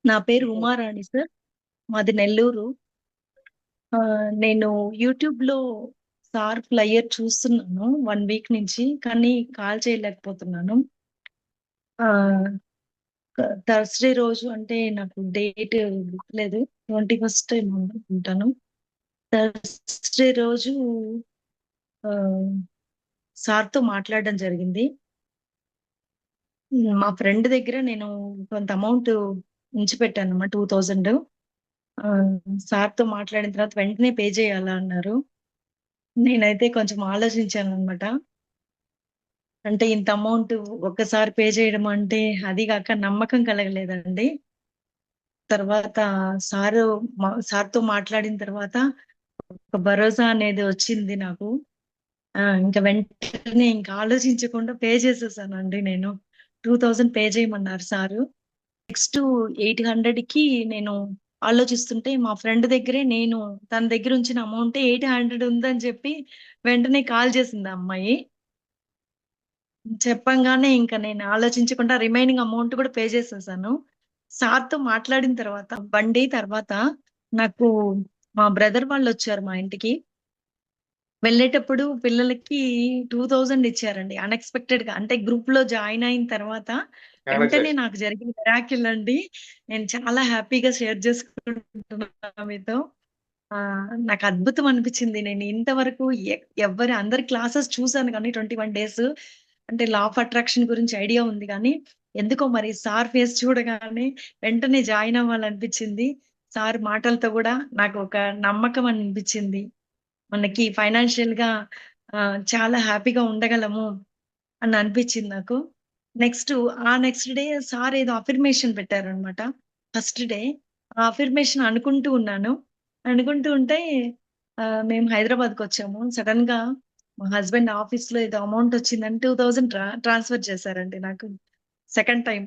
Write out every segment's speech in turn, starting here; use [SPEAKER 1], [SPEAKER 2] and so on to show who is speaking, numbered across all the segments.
[SPEAKER 1] నా పేరు ఉమారాణి సార్. మాది నెల్లూరు. నేను యూట్యూబ్‌లో సార్ ఫ్లయర్ చూస్తున్నాను 1 వీక్ నుంచి. కానీ కాల్ చేయలేకపోతున్నాను. ఆహ్, థర్స్‌డే రోజు అంటే నాకు డేట్ గుర్తులేదు. 21 ఏమో అనుకుంటాను. థర్స్‌డే రోజు ఆహ్, సార్‌తో మాట్లాడడం జరిగింది. మా ఫ్రెండ్ దగ్గర నేను కొంత అమౌంట్ ఉంచిపెట్టానన్నమాట 2000. సార్‌తో మాట్లాడిన తర్వాత వెంటనే పే చేయాలా అన్నారు. నేనైతే కొంచెం ఆలోచించాననమాట. అంటే ఇంత అమౌంట్ ఒక్కసారి పే చేయడం అంటే, అది గాక నమ్మకం కలగలేదండి. తర్వాత సారు సార్‌తో మాట్లాడిన తర్వాత ఒక భరోసా అనేది వచ్చింది నాకు. ఇంక వెంటనే ఇంక ఆలోచించకుండా పే చేసేసానండి నేను. 2000 పే చేయమన్నారు సారు. నెక్స్ట్ 800కి నేను ఆలోచిస్తుంటే మా ఫ్రెండ్ దగ్గరే నేను తన దగ్గర ఉంచిన అమౌంటే 800 ఉందని చెప్పి వెంటనే కాల్ చేసింది ఆ అమ్మాయి. చెప్పంగానే ఇంక నేను ఆలోచించకుండా రిమైనింగ్ అమౌంట్ కూడా పే చేసేసాను. సార్‌తో మాట్లాడిన తర్వాత 1 డే తర్వాత నాకు మా బ్రదర్ వాళ్ళొచ్చారు మా ఇంటికి. వెళ్ళేటప్పుడు పిల్లలకి 2000 ఇచ్చారండి అన్‌ఎక్స్‌పెక్టెడ్‌గా. అంటే గ్రూప్‌లో జాయిన్ అయిన తర్వాత వెంటనే
[SPEAKER 2] కంగ్రాచులేషన్.
[SPEAKER 1] నాకు జరిగిన మిరాకిల్ అండి. నేను చాలా హ్యాపీగా షేర్ చేసుకుంటున్నా మీతో. నాకు అద్భుతం అనిపిచ్చింది. నేను ఇంతవరకు ఎవ్వరి అందరి క్లాసెస్ చూసాను గానీ 21 డేస్. అంటే లా ఆఫ్ అట్రాక్షన్ గురించి ఐడియా ఉంది గానీ, ఎందుకో మరి సార్ ఫేస్ చూడగానే వెంటనే జాయిన్ అవ్వాలనిపిచ్చింది. సార్ మాటలతో గూడా నాకు ఒక నమ్మకం అనిపిచ్చింది. మనకి ఫైనాన్షియల్‌గా చాలా హ్యాపీగా ఉండగలము అని అనిపిచ్చింది నాకు. నెక్స్ట్ డే సార్ ఏదో అఫర్మేషన్ పెట్టారనమాట. First day. ఆ అఫర్మేషన్ అనుకుంటూ ఉన్నాను. అనుకుంటూ ఉంటే మేము హైదరాబాద్‌కొచ్చాము. సడెన్‌గా మా హస్బెండ్ ఆఫీస్‌లో ఏదో అమౌంట్ వచ్చిందని 2000 ట్రాన్స్‌ఫర్ చేశారండి నాకు. Second time.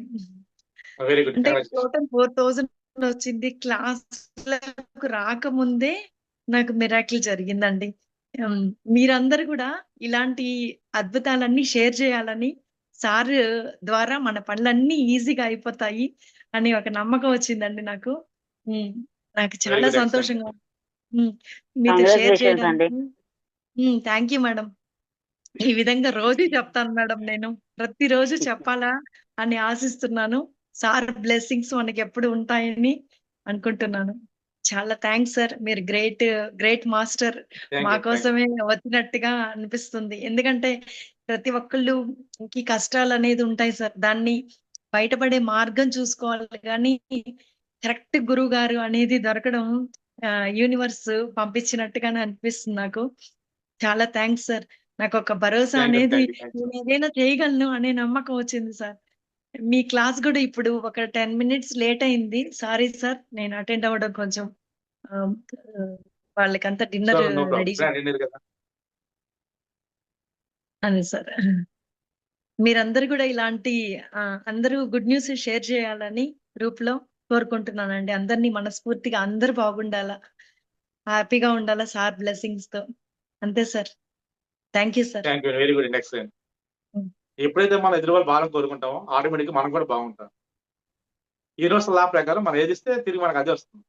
[SPEAKER 2] Very good.
[SPEAKER 1] అంటే
[SPEAKER 2] కంగ్రాచులేషన్.
[SPEAKER 1] టోటల్ 4000 వచ్చింది. క్లాస్‌లకు రాకముందే నాకు మిరాకిల్ జరిగిందండి. హ్మ్. మీరందరూ గూడా ఇలాంటి అద్భుతాలన్నీ షేర్ చేయాలని, సారు ద్వారా మన పనులన్నీ ఈజీగా అయిపోతాయి అని ఒక నమ్మకం వచ్చిందండి నాకు. హ్మ్. నాకు
[SPEAKER 2] వెరీ
[SPEAKER 1] చాలా
[SPEAKER 2] గుడ్. ఎక్సలెంట్.
[SPEAKER 1] సంతోషంగా హ్మ్. మీతో షేర్
[SPEAKER 3] కంగ్రాచులేషన్స్ అండి.
[SPEAKER 1] చేయడానికి థాంక్ యూ మేడం. ఈ విధంగా రోజు చెప్తాను మేడం నేను. ప్రతిరోజు చెప్పాలా అని ఆశిస్తున్నాను. సార్ బ్లెస్సింగ్స్ మనకెప్పుడు ఉంటాయని అనుకుంటున్నాను. చాలా థాంక్స్ సార్. మీరు గ్రేట్ మాస్టర్.
[SPEAKER 2] థ్యాంక్
[SPEAKER 1] మా
[SPEAKER 2] యూ. Thank you.
[SPEAKER 1] కోసమే వచ్చినట్టుగా అనిపిస్తుంది. ఎందుకంటే ప్రతి ఒక్కళ్ళుకి కష్టాలనేది ఉంటాయి సార్. దాన్ని బయటపడే మార్గం చూసుకోవాలి గానీ, కరెక్ట్ గురువుగారు అనేది దొరకడం యూనివర్స్ పంపించినట్టుగానే అనిపిస్తుంది నాకు. చాలా థాంక్స్ సార్. నాకొక భరోసా
[SPEAKER 2] థ్యాంక్ యూ.
[SPEAKER 1] అనేది
[SPEAKER 2] థ్యాంక్ యూ. Thank you.
[SPEAKER 1] నేనేదైనా చేయగలను అనే నమ్మకం వచ్చింది సార్. మీ క్లాస్ గూడా ఇప్పుడు ఒక 10 మినిట్స్ లేట్ అయింది. Sorry sir. నేను అటెండ్ అవ్వడం కొంచెం ఆహ్, ఆహ్, వాళ్ళకంతా
[SPEAKER 2] so,
[SPEAKER 1] dinner
[SPEAKER 2] no problem.
[SPEAKER 1] Ready
[SPEAKER 2] ఇప్పుడే అడిగినారు కదా!
[SPEAKER 1] అదే సార్. మీరందరూ గూడా ఇలాంటి అందరూ గుడ్ న్యూస్ షేర్ చేయాలని గ్రూప్‌లో కోరుకుంటున్నానండి. అందరిని మనస్ఫూర్తిగా అందరూ బాగుండాలా, హ్యాపీగా ఉండాలా సార్ బ్లెస్సింగ్స్‌తో. అంతే sir. Thank you sir.
[SPEAKER 2] Thank you. Very good అండి. ఎక్సలెంట్.
[SPEAKER 1] హ్మ్.
[SPEAKER 2] ఎప్పుడైతే మనం ఎదురు వాళ్ళు బాగాలని కోరుకుంటామో, ఆటోమేటిక్‌గా మనం కూడా బాగుంటాం. యూనివర్సల్ లా ప్రకారం మనం ఏదిస్తే తిరిగి మనకు అదే వస్తుంది.